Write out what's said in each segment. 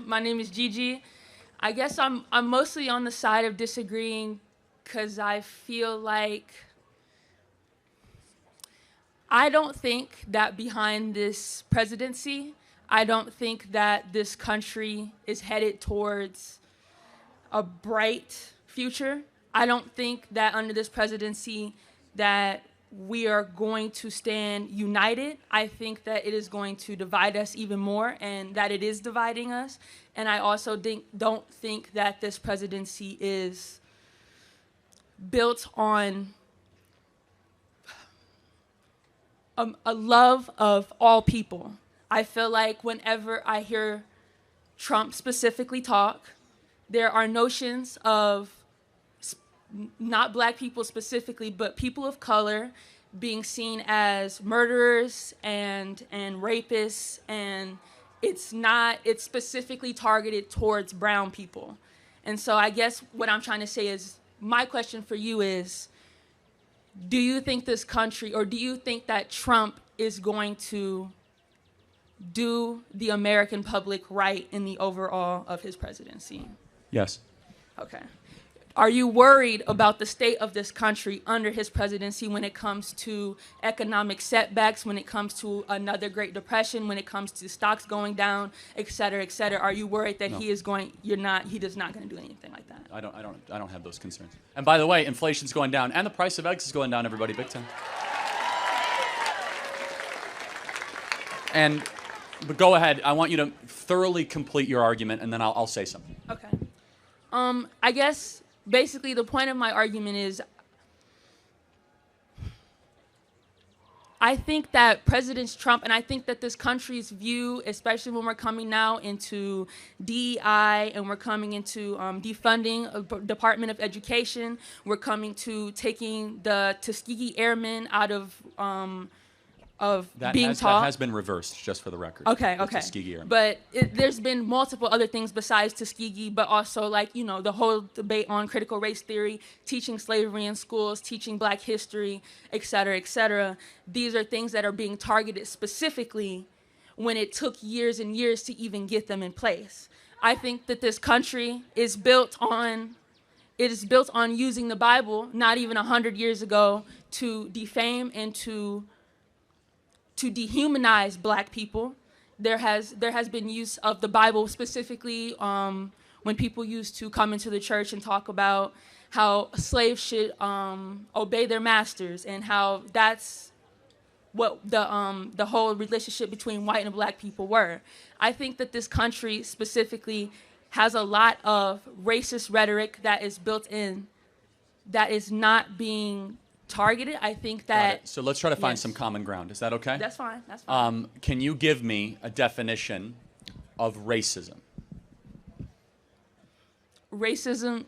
My name is Gigi. I guess I'm mostly on the side of disagreeing because I feel like I don't think that behind this presidency, I don't think that this country is headed towards a bright future. I don't think that under this presidency that we are going to stand united. I think that it is going to divide us even more and that it is dividing us. And I also don't think that this presidency is built on a love of all people. I feel like whenever I hear Trump specifically talk, there are notions of not black people specifically, but people of color being seen as murderers and rapists, and it's specifically targeted towards brown people. And so I guess what I'm trying to say is, my question for you is, do you think this country, or do you think that Trump is going to do the American public right in the overall of his presidency? Yes. Okay. Are you worried about the state of this country under his presidency when it comes to economic setbacks, when it comes to another Great Depression, when it comes to stocks going down, et cetera, et cetera? Are you worried that No. he is going to do anything like that? I don't have those concerns. And by the way, inflation's going down, and the price of eggs is going down, everybody, big time. But go ahead. I want you to thoroughly complete your argument, and then I'll say something. Okay. I guess basically the point of my argument is, I think that President Trump, and I think that this country's view, especially when we're coming now into DEI and we're coming into defunding a Department of Education, we're coming to taking the Tuskegee Airmen out of being taught. That has been reversed, just for the record. Okay. Tuskegee Airmen. But there's been multiple other things besides Tuskegee, but also the whole debate on critical race theory, teaching slavery in schools, teaching black history, et cetera, et cetera. These are things that are being targeted specifically when it took years and years to even get them in place. I think that this country is built on using the Bible, not even 100 years ago, to defame and to dehumanize black people. There has been use of the Bible specifically when people used to come into the church and talk about how slaves should obey their masters, and how that's what the whole relationship between white and black people were. I think that this country specifically has a lot of racist rhetoric that is built in, that is not being targeted. I think that. So let's try to find some common ground. Is that okay? That's fine. That's fine. Can you give me a definition of racism? Racism,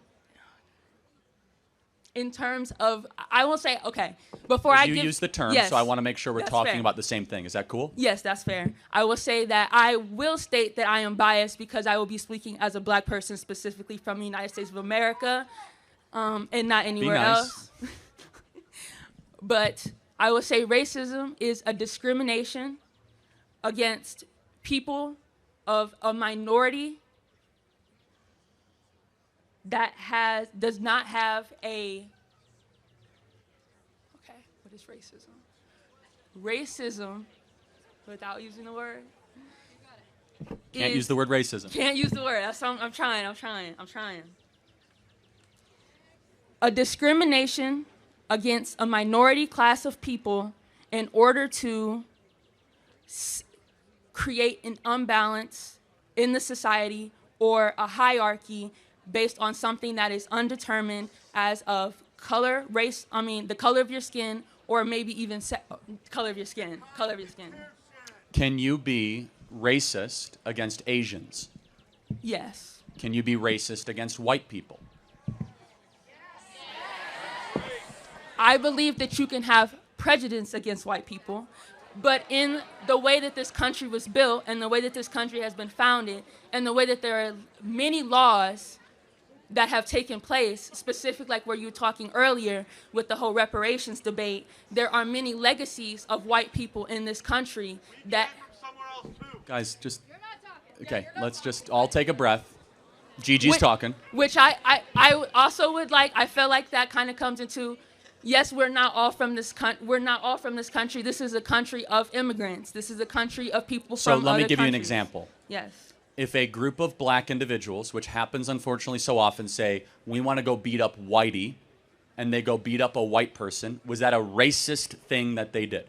in terms of, I will say, okay, You use the term, yes, so I want to make sure we're that's talking fair. about the same thing. Is that cool? Yes, that's fair. I will say that I will state that I am biased because I will be speaking as a black person specifically from the United States of America, and not anywhere else. But I will say racism is a discrimination against people of a minority that does not have a. Okay, what is racism? Racism, without using the word. Can't use the word racism. Can't use the word. I'm trying. A discrimination against a minority class of people in order to create an imbalance in the society or a hierarchy based on something that is undetermined as of color, race, the color of your skin, or maybe even color of your skin. Can you be racist against Asians? Yes. Can you be racist against white people? I believe that you can have prejudice against white people, but in the way that this country was built and the way that this country has been founded and the way that there are many laws that have taken place, specific like where you were talking earlier with the whole reparations debate, there are many legacies of white people in this country that... Guys, just... Okay, let's just all take a breath. Gigi's talking. Which I also would like. I feel like that kind of comes into, yes, we're not all from this country. This is a country of immigrants. This is a country of people So from other let me give you an countries. example. Yes. If a group of black individuals, which happens unfortunately so often, say, we want to go beat up Whitey, and they go beat up a white person, was that a racist thing that they did?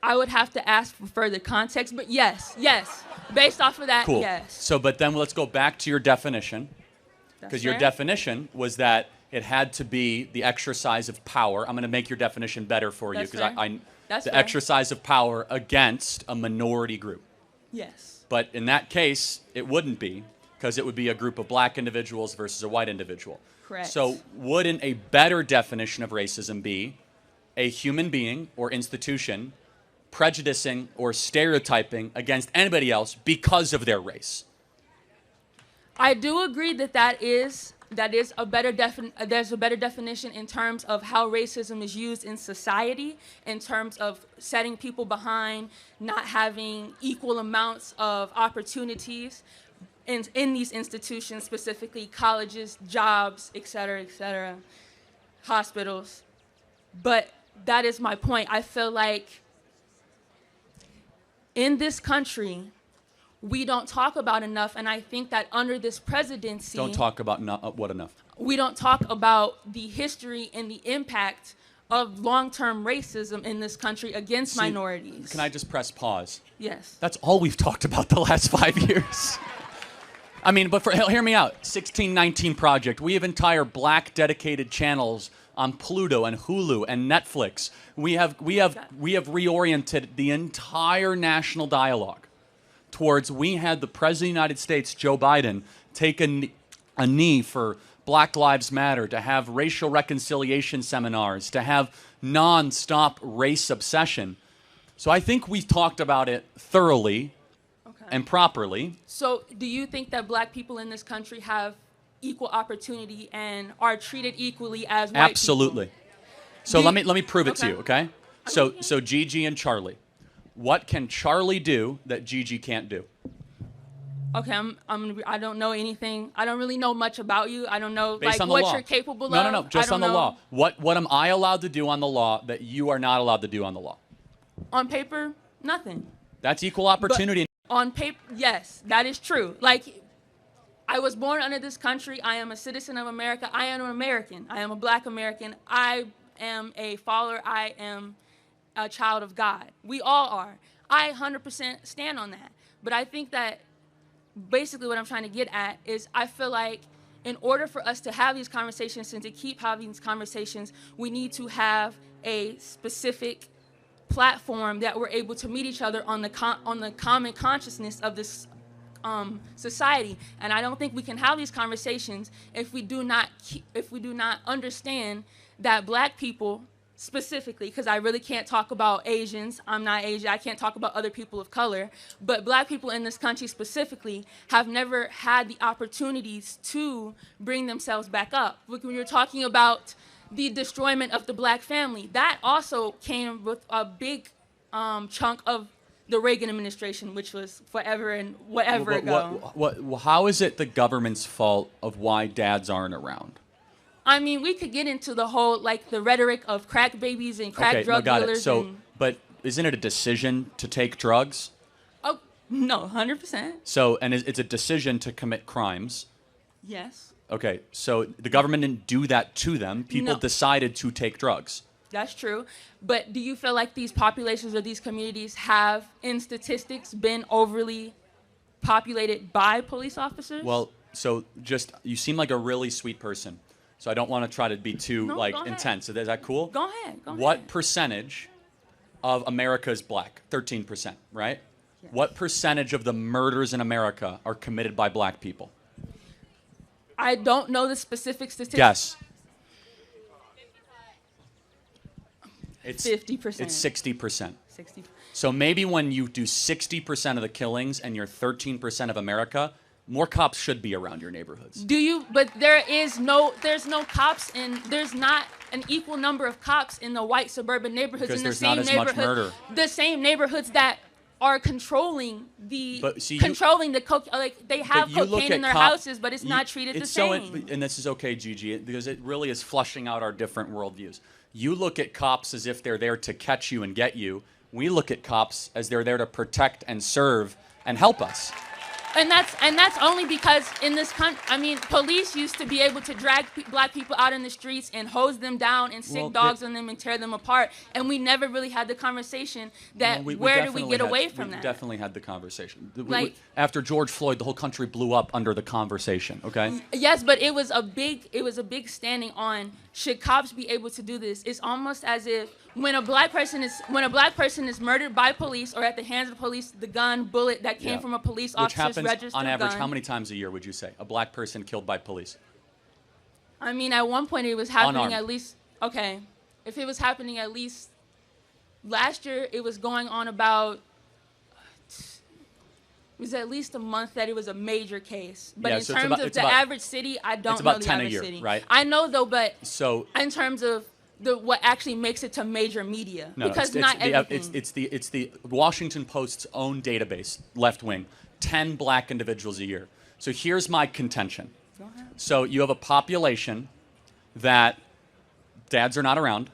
I would have to ask for further context, but yes. Based off of that, Cool. yes. So, but then let's go back to your definition, because your definition was that it had to be the exercise of power. I'm going to make your definition better for you, because the exercise of power against a minority group. Yes. But in that case, it wouldn't be, because it would be a group of black individuals versus a white individual. Correct. So wouldn't a better definition of racism be a human being or institution prejudicing or stereotyping against anybody else because of their race? I do agree that is a better there's a better definition in terms of how racism is used in society, in terms of setting people behind not having equal amounts of opportunities in these institutions, specifically colleges, jobs, et cetera, hospitals. But that is my point. I feel like in this country, we don't talk about enough, and I think that under this presidency... Don't talk about what enough? We don't talk about the history and the impact of long-term racism in this country against minorities. Can I just press pause? Yes. That's all we've talked about the last 5 years. I mean, but hear me out. 1619 Project. We have entire black dedicated channels on Pluto and Hulu and Netflix. We have reoriented the entire national dialogue towards, we had the President of the United States, Joe Biden, take a knee for Black Lives Matter, to have racial reconciliation seminars, to have non-stop race obsession. So I think we've talked about it thoroughly and properly. So do you think that black people in this country have equal opportunity and are treated equally as white Absolutely. people? So let me prove it to you, okay? So Gigi and Charlie. What can Charlie do that Gigi can't do? Okay, I don't know anything. I don't really know much about you. I don't know Based like on the what law. you're capable of. No, just on the law. What am I allowed to do on the law that you are not allowed to do on the law? On paper, nothing. That's equal opportunity. But on paper, yes, that is true. Like, I was born under this country. I am a citizen of America. I am an American. I am a black American. I am a follower. I am a child of God. We all are. I 100% stand on that. But I think that basically what I'm trying to get at is I feel like in order for us to have these conversations and to keep having these conversations, we need to have a specific platform that we're able to meet each other on the common consciousness of this society. And I don't think we can have these conversations if we do not understand that black people specifically, because I really can't talk about Asians. I'm not Asian. I can't talk about other people of color. But black people in this country specifically have never had the opportunities to bring themselves back up. When you're talking about the destroyment of the black family, that also came with a big chunk of the Reagan administration, which was forever and whatever ago. How is it the government's fault of why dads aren't around? I mean, we could get into the whole, like, the rhetoric of crack babies and crack drug dealers. But isn't it a decision to take drugs? Oh, no, 100%. So, and it's a decision to commit crimes. Yes. Okay, so the government didn't do that to them. People decided to take drugs. That's true. But do you feel like these populations or these communities have, in statistics, been overly populated by police officers? Well, so you seem like a really sweet person. So I don't want to try to be too intense. So is that cool? Go ahead. What percentage of America is black? 13%, right? Yes. What percentage of the murders in America are committed by black people? I don't know the specific statistics. Guess. It's 50%. It's 60%. 60. So maybe when you do 60% of the killings and you're 13% of America, more cops should be around your neighborhoods. But there's no cops there's not an equal number of cops in the white suburban neighborhoods. Because in the there's same not as much murder. The same neighborhoods that are controlling the like they have you look cocaine at in their houses, but it's not treated the same. And this is okay, Gigi, because it really is flushing out our different worldviews. You look at cops as if they're there to catch you and get you. We look at cops as they're there to protect and serve and help us. And that's only because in this country, I mean, police used to be able to drag black people out in the streets and hose them down and sick dogs on them and tear them apart. And we never really had the conversation that where do we get away from that? We definitely had the conversation. Like, after George Floyd, the whole country blew up under the conversation. Okay. Yes, but it was a big standing on should cops be able to do this? It's almost as if when a black person is murdered by police or at the hands of the police, the gun, bullet that came from a police officer's registered gun. Which happens on average how many times a year would you say? A black person killed by police? I mean, at one point it was happening Unarmed. at least, okay, if it was happening at least last year, it was going on about, it was at least a month that it was a major case. But in terms of the average city, I don't know the average city. Right? I know though, but so in terms of what actually makes it to major media, because not everything. It's the Washington Post's own database, left wing, 10 black individuals a year. So here's my contention. Go ahead. So you have a population that dads are not around,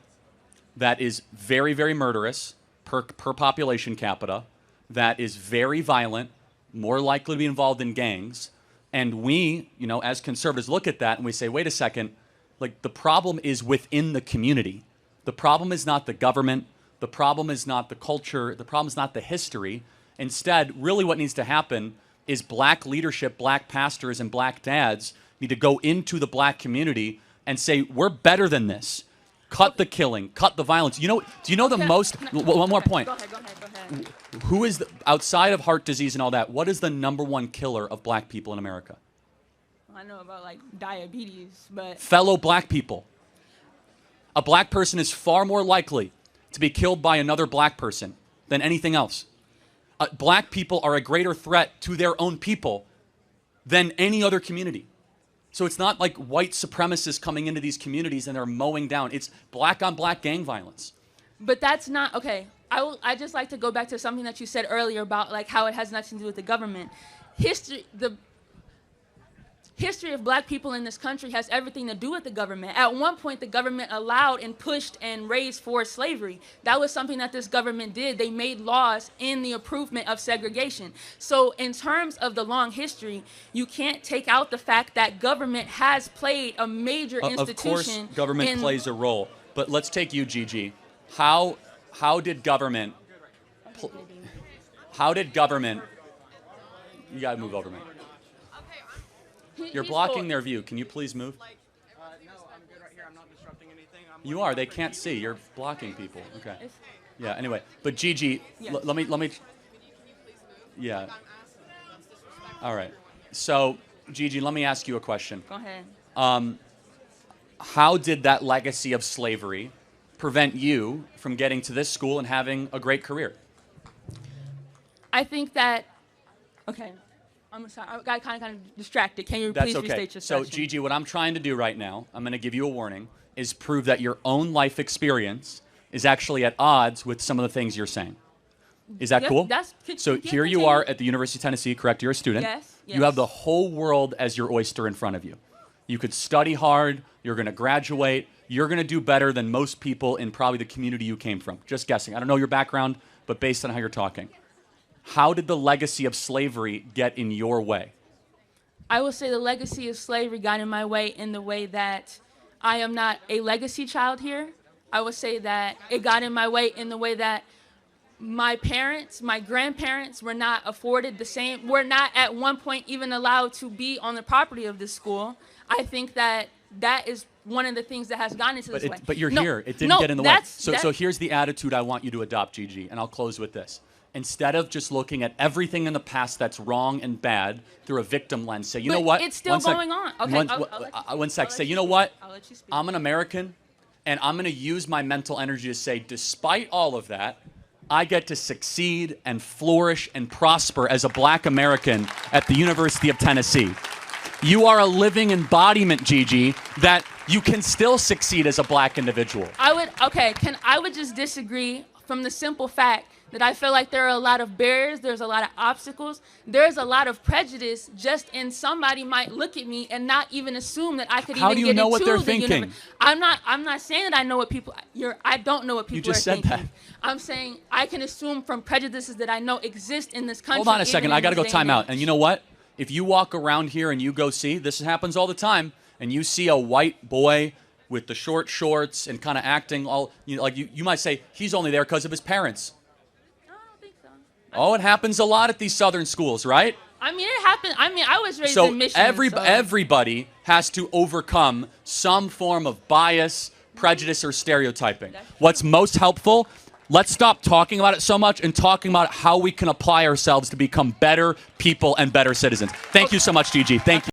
that is very, very murderous per population capita, that is very violent, more likely to be involved in gangs, and we, as conservatives look at that and we say, wait a second, like the problem is within the community. The problem is not the government. The problem is not the culture. The problem is not the history. Instead, really what needs to happen is black leadership, black pastors, and black dads need to go into the black community and say, we're better than this. Cut the killing, cut the violence. Do you know the most, one more point. Go ahead. Who is, outside of heart disease and all that, what is the #1 killer of black people in America? I know about like diabetes, but fellow black people. A black person is far more likely to be killed by another black person than anything else. Black people are a greater threat to their own people than any other community. So it's not like white supremacists coming into these communities and they're mowing down. It's black on black gang violence. But that's not okay. I just like to go back to something that you said earlier about like how it has nothing to do with the government. History of black people in this country has everything to do with the government. At one point, the government allowed and pushed and raised for slavery. That was something that this government did. They made laws in the improvement of segregation. So in terms of the long history, you can't take out the fact that government has played a major institution. Of course, government plays a role. But let's take you, Gigi. How did government... You got to move over, man. You're blocking their view. Can you please move? No, I'm good right here. I'm not disrupting anything. You are. They can't see. You're blocking people. Okay. Yeah. Anyway, but Gigi, let me. Can you please move? Yeah. I'm asking. That's disrespectful. All right. So, Gigi, let me ask you a question. Go ahead. How did that legacy of slavery prevent you from getting to this school and having a great career? I think that. Okay. I'm sorry, I got kind of distracted. Can you please restate your question? So, Gigi, what I'm trying to do right now, I'm going to give you a warning, is prove that your own life experience is actually at odds with some of the things you're saying. Is that cool? So here you are at the University of Tennessee, correct? You're a student. Yes. You have the whole world as your oyster in front of you. You could study hard. You're going to graduate. You're going to do better than most people in probably the community you came from. Just guessing. I don't know your background, but based on how you're talking. How did the legacy of slavery get in your way? I would say the legacy of slavery got in my way in the way that I am not a legacy child here. I would say that it got in my way in the way that my parents, my grandparents were not afforded the same, were not at one point even allowed to be on the property of this school. I think that is one of the things that has gotten into this way. But you're here. It didn't get in the way. So here's the attitude I want you to adopt, Gigi, and I'll close with this. Instead of just looking at everything in the past that's wrong and bad through a victim lens, say, you know what? It's still going on. Okay, one sec. Say, you know what? I'll let you speak. I'm an American, and I'm going to use my mental energy to say, despite all of that, I get to succeed and flourish and prosper as a black American at the University of Tennessee. You are a living embodiment, Gigi, that you can still succeed as a black individual. I would just disagree from the simple fact that I feel like there are a lot of barriers, there's a lot of obstacles, there's a lot of prejudice just in somebody might look at me and not even assume that I could How even do you get know into what they're the thinking? universe. I'm not saying that I know what people I don't know what people just are said thinking. that. I'm saying I can assume from prejudices that I know exist in this country. Hold on a second. even I in got to go this day time out. age. And you know what? If you walk around here and you go see, this happens all the time, and you see a white boy with the short shorts and kind of acting all, you might say, he's only there because of his parents. No, I don't think so. Oh, it happens a lot at these southern schools, right? I mean, it happened. I mean, I was raised So in Michigan. everybody has to overcome some form of bias, prejudice, or stereotyping. What's most helpful? Let's stop talking about it so much and talking about how we can apply ourselves to become better people and better citizens. Thank you so much, Gigi. Thank you.